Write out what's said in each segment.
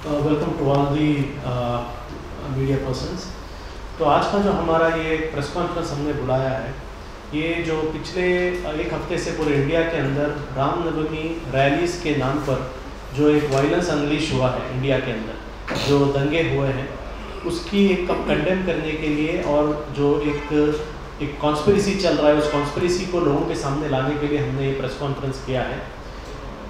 Welcome to all the media persons. तो आज का जो हमारा ये प्रेस कॉन्फ्रेंस हमने बुलाया है, ये जो पिछले एक हफ्ते से पूरे इंडिया के अंदर रामनवमी रैलीज़ के नाम पर जो एक वायलेंस अनलीश हुआ है इंडिया के अंदर, जो दंगे हुए हैं, उसकी एक कंडेम करने के लिए और जो एक कॉन्स्पिरेसी चल रहा है, उस कॉन्स्पिरेसी को लोगों के सामने लाने के लिए हमने ये प्रेस कॉन्फ्रेंस किया है।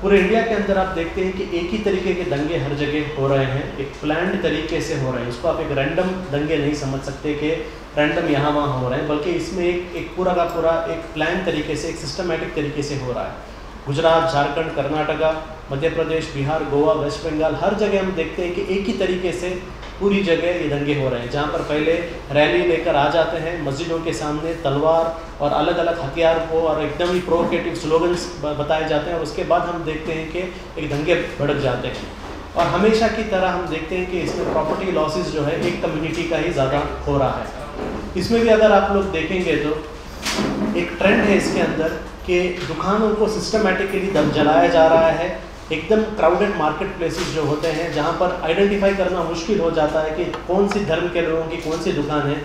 पूरे इंडिया के अंदर आप देखते हैं कि एक ही तरीके के दंगे हर जगह हो रहे हैं, एक प्लान्ड तरीके से हो रहे हैं। इसको आप एक रैंडम दंगे नहीं समझ सकते कि रैंडम यहाँ वहाँ हो रहे हैं, बल्कि इसमें एक पूरा का पूरा एक प्लान तरीके से, एक सिस्टमेटिक तरीके से हो रहा है। गुजरात, झारखंड, कर्नाटका, मध्य प्रदेश, बिहार, गोवा, वेस्ट बंगाल, हर जगह हम देखते हैं कि एक ही तरीके से पूरी जगह ये दंगे हो रहे हैं, जहाँ पर पहले रैली लेकर आ जाते हैं, मस्जिदों के सामने तलवार और अलग अलग हथियार को और एकदम ही प्रोवोकेटिव स्लोगन्स बताए जाते हैं, और उसके बाद हम देखते हैं कि एक दंगे भड़क जाते हैं। और हमेशा की तरह हम देखते हैं कि इसमें प्रॉपर्टी लॉसेस जो है एक कम्युनिटी का ही ज़्यादा हो रहा है। इसमें भी अगर आप लोग देखेंगे तो एक ट्रेंड है इसके अंदर कि दुकानों को सिस्टमेटिकली जलाया जा रहा है। एकदम क्राउडेड मार्केट प्लेसेस जो होते हैं, जहाँ पर आइडेंटिफाई करना मुश्किल हो जाता है कि कौन सी धर्म के लोगों की कौन सी दुकान है।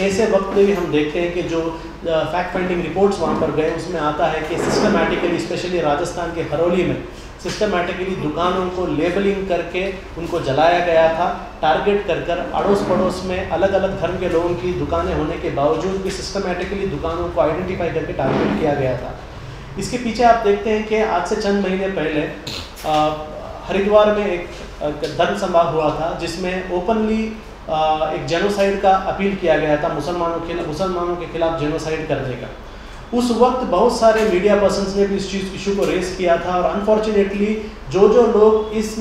ऐसे वक्त में भी हम देखते हैं कि जो फैक्ट फाइंडिंग रिपोर्ट्स वहाँ पर गए, उसमें आता है कि सिस्टमेटिकली, स्पेशली राजस्थान के हरौली में सिस्टमेटिकली दुकानों को लेबलिंग करके उनको जलाया गया था, टारगेट कर अड़ोस पड़ोस में अलग अलग धर्म के लोगों की दुकानें होने के बावजूद भी सिस्टमेटिकली दुकानों को आइडेंटिफाई करके टारगेट किया गया था। इसके पीछे आप देखते हैं कि आज से चंद महीने पहले हरिद्वार में एक धर्म सभा हुआ था, जिसमें ओपनली एक जेनोसाइड का अपील किया गया था, मुसलमानों के खिलाफ जेनोसाइड करने का। उस वक्त बहुत सारे मीडिया पर्सन्स ने भी इस इशू को रेस किया था, और अनफॉर्चुनेटली जो लोग इस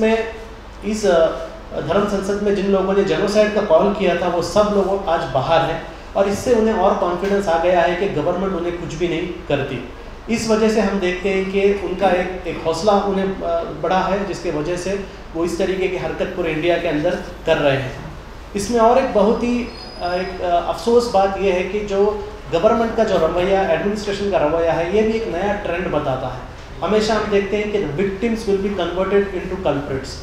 धर्म संसद में जिन लोगों ने जेनोसाइड का कॉल किया था, वो सब लोग आज बाहर हैं, और इससे उन्हें और कॉन्फिडेंस आ गया है कि गवर्नमेंट उन्हें कुछ भी नहीं करती। इस वजह से हम देखते हैं कि उनका एक हौसला उन्हें बढ़ा है, जिसके वजह से वो इस तरीके की हरकत पूरे इंडिया के अंदर कर रहे हैं। इसमें और एक बहुत ही अफसोस बात यह है कि जो गवर्नमेंट का जो रवैया, एडमिनिस्ट्रेशन का रवैया है, ये भी एक नया ट्रेंड बताता है। हमेशा हम देखते हैं कि victims will be converted into culprits.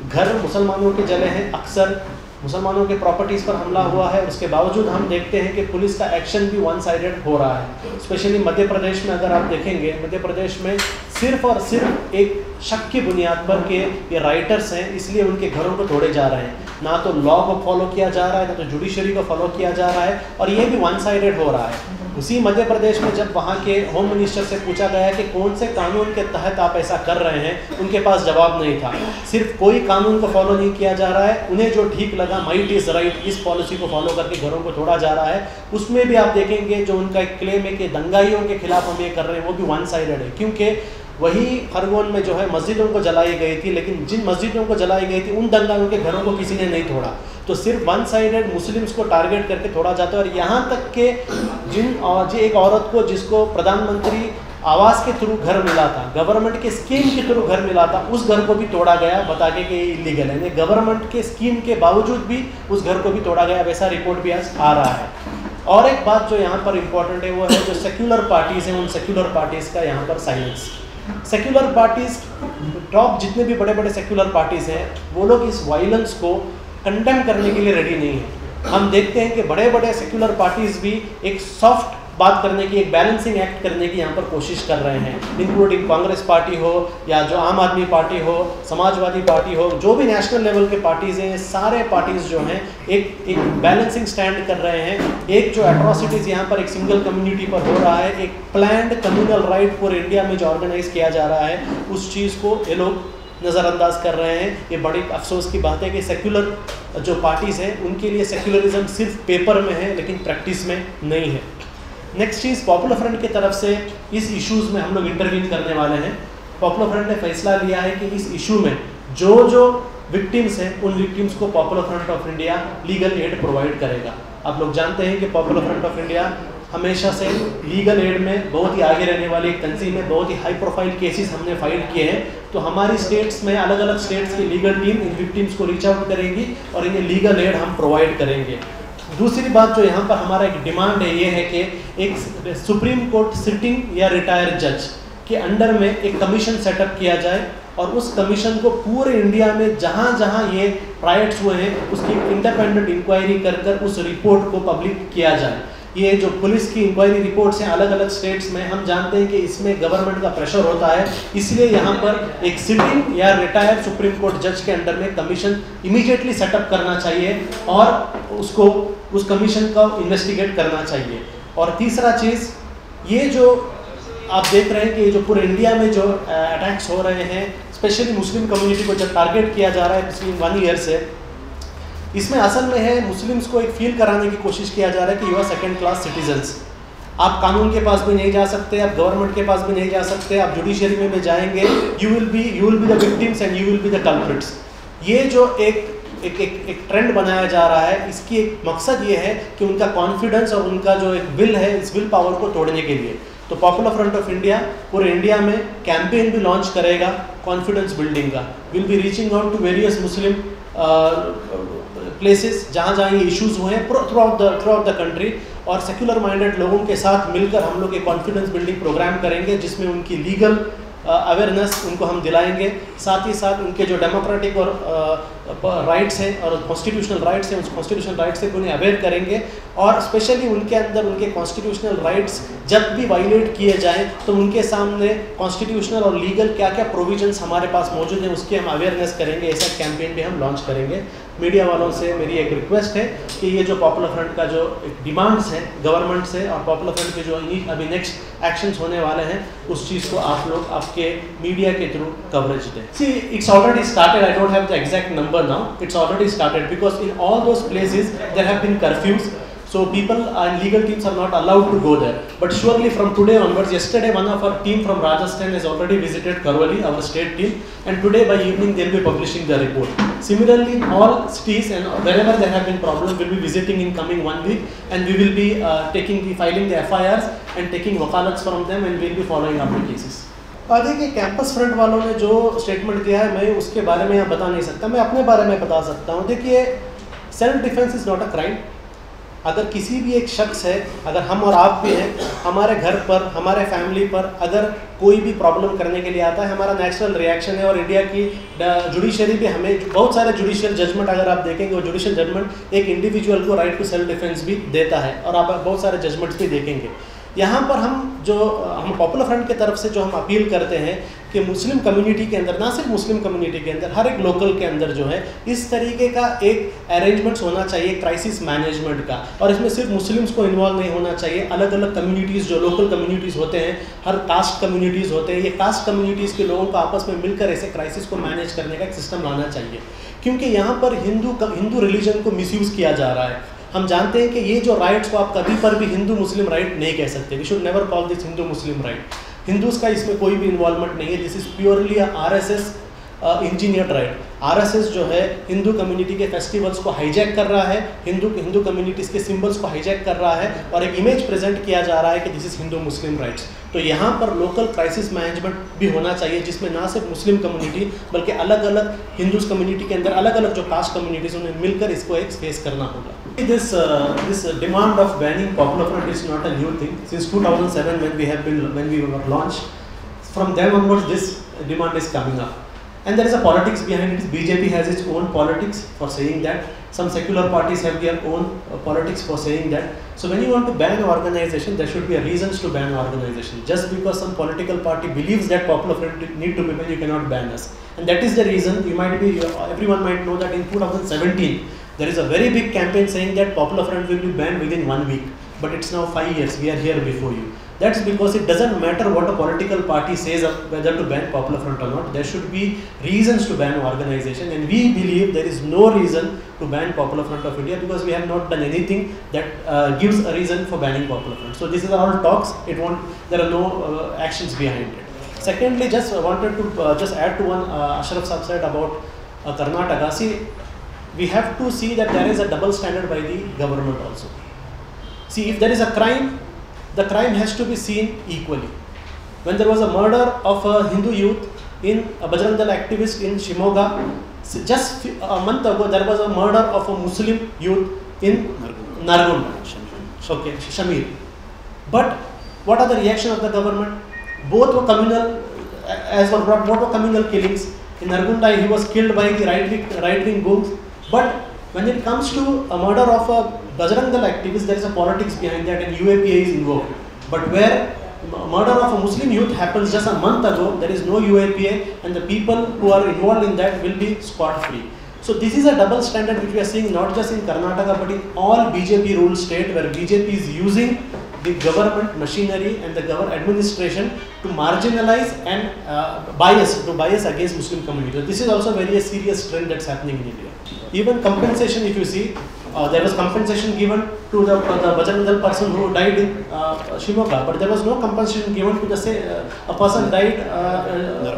घर मुसलमानों के जले हैं, अक्सर मुसलमानों के प्रॉपर्टीज़ पर हमला हुआ है, उसके बावजूद हम देखते हैं कि पुलिस का एक्शन भी वन साइडेड हो रहा है। स्पेशली मध्य प्रदेश में अगर आप देखेंगे, मध्य प्रदेश में सिर्फ और सिर्फ एक शक की बुनियाद पर के ये राइटर्स हैं, इसलिए उनके घरों को तोड़े जा रहे हैं। ना तो लॉ को फॉलो किया जा रहा है, ना तो जुडिशरी को फॉलो किया जा रहा है, और ये भी वन साइडेड हो रहा है। उसी मध्य प्रदेश में जब वहाँ के होम मिनिस्टर से पूछा गया कि कौन से कानून के तहत आप ऐसा कर रहे हैं, उनके पास जवाब नहीं था। सिर्फ कोई कानून को फॉलो नहीं किया जा रहा है, उन्हें जो ठीक लगा, माइट इज़ राइट, इस पॉलिसी को फॉलो करके घरों को तोड़ा जा रहा है। उसमें भी आप देखेंगे जो उनका एक क्लेम है कि दंगाइयों के खिलाफ हम ये कर रहे हैं, वो भी वन साइडेड है, क्योंकि वही खरगोन में जो है मस्जिदों को जलाई गई थी, लेकिन जिन मस्जिदों को जलाई गई थी उन दंगाइयों के घरों को किसी ने नहीं तोड़ा। तो सिर्फ वन साइडेड मुस्लिम्स को टारगेट करके तोड़ा जाता है। और यहाँ तक के एक औरत को, जिसको प्रधानमंत्री आवास के थ्रू घर मिला था, गवर्नमेंट के स्कीम के थ्रू घर मिला था, उस घर को भी तोड़ा गया, बता के कि इलीगल है। गवर्नमेंट के स्कीम के बावजूद भी उस घर को भी तोड़ा गया, वैसा रिपोर्ट भी आज आ रहा है। और एक बात जो यहाँ पर इम्पोर्टेंट है, वो है जो सेक्युलर पार्टीज़ हैं, उन सेक्युलर पार्टीज़ का यहाँ पर साइलेंस। सेक्युलर पार्टीज़, टॉप जितने भी बड़े बड़े सेक्युलर पार्टीज़ हैं, वो लोग इस वायलेंस को कंडेम करने के लिए रेडी नहीं है। हम देखते हैं कि बड़े बड़े सेक्युलर पार्टीज़ भी एक सॉफ्ट बात करने की, एक बैलेंसिंग एक्ट करने की यहाँ पर कोशिश कर रहे हैं, इंक्लूडिंग कांग्रेस पार्टी हो या जो आम आदमी पार्टी हो, समाजवादी पार्टी हो, जो भी नेशनल लेवल के पार्टीज़ हैं, सारे पार्टीज़ जो हैं एक बैलेंसिंग स्टैंड कर रहे हैं। एक जो एट्रॉसिटीज़ यहाँ पर एक सिंगल कम्युनिटी पर हो रहा है, एक प्लान्ड कम्युनल राइट पूरे इंडिया में जो ऑर्गेनाइज किया जा रहा है, उस चीज़ को ये लोग नज़रअंदाज कर रहे हैं। ये बड़ी अफसोस की बात है कि सेक्युलर जो पार्टीज़ हैं, उनके लिए सेक्युलरिज्म सिर्फ पेपर में है, लेकिन प्रैक्टिस में नहीं है। नेक्स्ट चीज़, पॉपुलर फ्रंट की तरफ से इस इश्यूज़ में हम लोग इंटरवीन करने वाले हैं। पॉपुलर फ्रंट ने फैसला लिया है कि इस इशू में जो विक्टिम्स हैं, उन विक्टिम्स को popular Front of India legal aid provide करेगा। आप लोग जानते हैं कि पॉपुलर फ्रंट ऑफ इंडिया हमेशा से लीगल एड में बहुत ही आगे रहने वाली एक तंजीम है। बहुत ही हाई प्रोफाइल केसेस हमने फाइल किए हैं, तो हमारी स्टेट्स में अलग अलग स्टेट्स की लीगल टीम इन विक्टिम्स को रीच आउट करेगी और इन्हें लीगल एड हम प्रोवाइड करेंगे। दूसरी बात जो यहाँ पर हमारा एक डिमांड है, ये है कि एक सुप्रीम कोर्ट सिटिंग या रिटायर्ड जज के अंडर में एक कमीशन सेटअप किया जाए और उस कमीशन को पूरे इंडिया में जहाँ जहाँ ये राइट्स हुए हैं उसकी इंडिपेंडेंट इंक्वायरी कर उस रिपोर्ट को पब्लिक किया जाए। ये जो पुलिस की इंक्वायरी रिपोर्ट्स हैं अलग अलग स्टेट्स में, हम जानते हैं कि इसमें गवर्नमेंट का प्रेशर होता है, इसलिए यहाँ पर एक सिटिंग या रिटायर्ड सुप्रीम कोर्ट जज के अंडर में कमीशन इमीडिएटली सेटअप करना चाहिए और उसको उस कमीशन का इन्वेस्टिगेट करना चाहिए। और तीसरा चीज़, ये जो आप देख रहे हैं कि जो पूरे इंडिया में जो अटैक्स हो रहे हैं, स्पेशली मुस्लिम कम्युनिटी को जब टारगेट किया जा रहा है पिछले 1 ईयर से, इसमें असल में है मुस्लिम्स को एक फील कराने की कोशिश किया जा रहा है कि you are second class citizens, आप कानून के पास भी नहीं जा सकते, आप गवर्नमेंट के पास भी नहीं जा सकते, आप जुडिशरी में भी जाएंगे, you will be the victims and you will be the culprits. ये जो एक ट्रेंड बनाया जा रहा है, इसकी एक मकसद ये है कि उनका कॉन्फिडेंस और उनका जो एक विल है, इस विल पावर को तोड़ने के लिए। तो पॉपुलर फ्रंट ऑफ इंडिया पूरे इंडिया में कैंपेन भी लॉन्च करेगा कॉन्फिडेंस बिल्डिंग का, will be reaching out to various Muslim places जहाँ जहाँ ये इश्यूज हुए हैं थ्रू आउट द कंट्री, और सेक्युलर माइंडेड लोगों के साथ मिलकर हम लोग एक कॉन्फिडेंस बिल्डिंग प्रोग्राम करेंगे जिसमें उनकी लीगल अवेयरनेस उनको हम दिलाएंगे, साथ ही साथ उनके जो डेमोक्रेटिक और राइट्स हैं और कॉन्स्टिट्यूशनल राइट्स हैं, उस कॉन्स्टिट्यूशनल राइट्स से उन्हें अवेयर करेंगे, और स्पेशली उनके अंदर उनके कॉन्स्टिट्यूशनल राइट्स जब भी वायलेट किए जाएं तो उनके सामने कॉन्स्टिट्यूशनल और लीगल क्या क्या प्रोविजंस हमारे पास मौजूद हैं उसकी हम अवेयरनेस करेंगे। ऐसा कैंपेन भी हम लॉन्च करेंगे। मीडिया वालों से मेरी एक रिक्वेस्ट है कि ये जो पॉपुलर फ्रंट का जो डिमांड्स हैं गवर्नमेंट से और पॉपुलर फ्रंट के जो अभी नेक्स्ट एक्शंस होने वाले हैं उस चीज़ को आप लोग आपके मीडिया के थ्रू कवरेज दें। See it's already started, I don't have the exact number now, it's already started because in all those places there have been curfews, so people and legal teams are not allowed to go there, but surely from today onwards, yesterday one of our team from Rajasthan has already visited Karwali, our state team, and today by evening they will be publishing the report. Similarly in all cities and wherever there have been problems, we will be visiting in coming 1 week and we will be filing the FIRs and taking wakalats from them and we will be following up the cases. देखिए campus front वालों ने जो statement दिया है मैं उसके बारे में यहाँ बता नहीं सकता, मैं अपने बारे में बता सकता हूँ। देखिए self defence is not a crime. अगर किसी भी एक शख्स है, अगर हम और आप भी हैं, हमारे घर पर हमारे फैमिली पर अगर कोई भी प्रॉब्लम करने के लिए आता है, हमारा नेचुरल रिएक्शन है। और इंडिया की जुडिशरी भी हमें बहुत सारे जुडिशियल जजमेंट अगर आप देखेंगे, वो जुडिशियल जजमेंट एक इंडिविजुअल को राइट टू सेल्फ डिफेंस भी देता है और आप बहुत सारे जजमेंट्स भी देखेंगे। यहाँ पर हम पॉपुलर फ्रंट की तरफ से जो हम अपील करते हैं कि मुस्लिम कम्युनिटी के अंदर, ना सिर्फ मुस्लिम कम्युनिटी के अंदर, हर एक लोकल के अंदर जो है इस तरीके का एक अरेंजमेंट्स होना चाहिए क्राइसिस मैनेजमेंट का, और इसमें सिर्फ मुस्लिम्स को इन्वॉल्व नहीं होना चाहिए। अलग अलग कम्युनिटीज़ जो लोकल कम्युनिटीज़ होते हैं, हर कास्ट कम्युनिटीज़ होते हैं, ये कास्ट कम्युनिटीज़ के लोगों को आपस में मिलकर ऐसे क्राइसिस को मैनेज करने का एक सिस्टम लाना चाहिए, क्योंकि यहाँ पर हिंदू रिलीजन को मिसयूज़ किया जा रहा है। हम जानते हैं कि ये जो राइट्स को आप कभी पर भी हिंदू मुस्लिम राइट नहीं कह सकते। We should never call this Hindu Muslim riot. Hindus का इसमें कोई भी इन्वॉल्वमेंट नहीं है। This is purely RSS engineered riot. RSS जो है हिंदू कम्युनिटी के फेस्टिवल्स को हाईजैक कर रहा है, हिंदू कम्युनिटीज़ के सिंबल्स को हाईजैक कर रहा है और एक इमेज प्रेजेंट किया जा रहा है कि this is Hindu Muslim rights. तो यहाँ पर लोकल क्राइसिस मैनेजमेंट भी होना चाहिए, जिसमें ना सिर्फ मुस्लिम कम्युनिटी बल्कि अलग अलग हिंदूज़ कम्युनिटी के अंदर अलग अलग जो कास्ट कम्युनिटीज़ उन्हें मिलकर इसको एक फेस करना होगा। This demand of banning Popular Front is not a new thing. Since 2007 when we were launched, from then onwards this demand is coming up. And there is a politics behind it. BJP has its own politics for saying that. Some secular parties have their own politics for saying that. So when you want to ban an organization, there should be a reasons to ban an organization. Just because some political party believes that Popular Front need to be banned, you cannot ban us. And that is the reason everyone might know that in 2017, there is a very big campaign saying that Popular Front will be banned within 1 week. But it's now 5 years. We are here before you. That's because it doesn't matter what a political party says of whether to ban Popular Front or not. There should be reasons to ban an organization, and we believe there is no reason to ban Popular Front of India because we have not done anything that gives a reason for banning Popular Front. So this is all talks. There are no actions behind it. Secondly, just wanted to just add to one Ashraf Saab said about Karnataka. See, we have to see that there is a double standard by the government also. See, if there is a crime, the crime has to be seen equally. When there was a murder of a Hindu youth in a Bajrang Dal activist in Shimoga, just a month ago there was a murder of a Muslim youth in Nargund. Okay, Shamir. But what are the reaction of the government? Both were communal as for what were communal killings. In Nargunda, he was killed by the right-wing groups. But when it comes to a murder of a Bajrang Dal activist, there is a politics behind that, and UAPA is invoked. But where murder of a Muslim youth happens just a month ago, there is no UAPA, and the people who are involved in that will be scot-free. So this is a double standard which we are seeing not just in Karnataka but in all BJP ruled state, where BJP is using the government machinery and the government administration to marginalize and bias against Muslim community. So this is also very serious trend that's happening in India. Even compensation, if you see, there was compensation given to the Bajrang Dal person who died in Shimoga, but there was no compensation given to a person died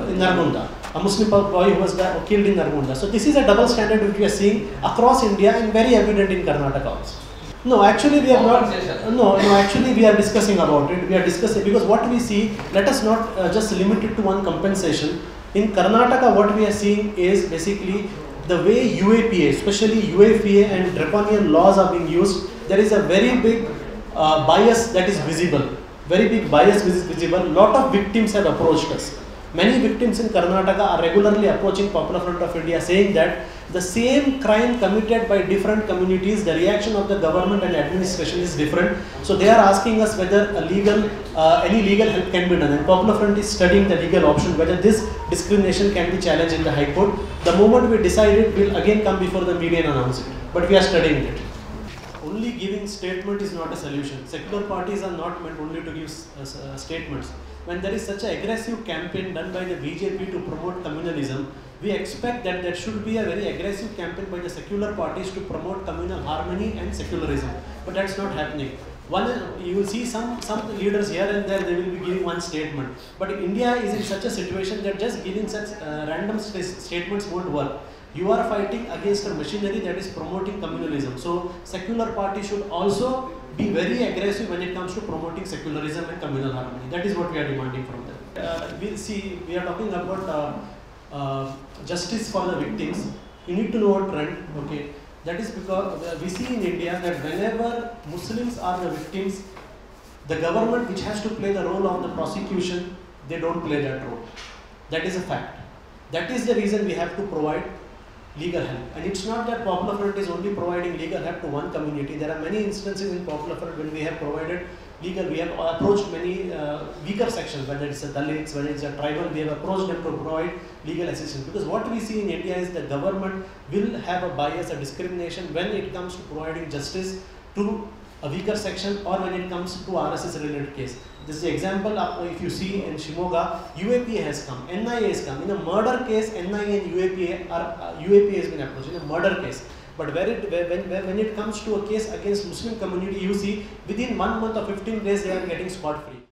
in Nargunda, a Muslim boy who was killed in Nargunda. So this is a double standard which we are seeing across India and very evident in Karnataka also. No, actually we are not. No, actually we are discussing about it. We are discussing because what we see. Let us not just limit it to one compensation. In Karnataka, what we are seeing is basically the way UAPA, especially UAPA and draconian laws are being used. There is a very big bias that is visible. Very big bias is visible. Lot of victims have approached us. Many victims in Karnataka are regularly approaching Popular Front of India saying that the same crime committed by different communities, the reaction of the government and administration is different. So they are asking us whether any legal help can be done, and Popular Front is studying the legal option, whether this discrimination can be challenged in the High Court. The moment we decide it, we'll again come before the media and announce it. But we are studying it. Only giving statement is not a solution. Secular parties are not meant only to give statements. When there is such an aggressive campaign done by the BJP to promote communalism, we expect that there should be a very aggressive campaign by the secular parties to promote communal harmony and secularism. But that's not happening. You will see some leaders here and there, they will be giving one statement. But India is in such a situation that just giving such random statements won't work. You are fighting against a machinery that is promoting communalism. So secular parties should also be very aggressive when it comes to promoting secularism and communal harmony. That is what we are demanding from them. We are talking about justice for the victims. You need to know a trend. Okay, that is because we see in India that whenever Muslims are the victims, the government, which has to play the role of the prosecution, they don't play that role. That is a fact. That is the reason we have to provide legal help. And it's not that Popular Front is only providing legal help to one community. There are many instances in Popular Front when we have provided we have approached many weaker sections, whether it's a Dalits, whether it's a tribal, we have approached them to provide legal assistance. Because what we see in India is the government will have a bias, a discrimination when it comes to providing justice to a weaker section or when it comes to RSS related case. This is the example if you see in Shimoga, UAPA has come, NIA has come. In a murder case, NIA and UAPA has been approached in a murder case. But when it comes to a case against Muslim community, you see within 1 month or 15 days they are getting scot-free.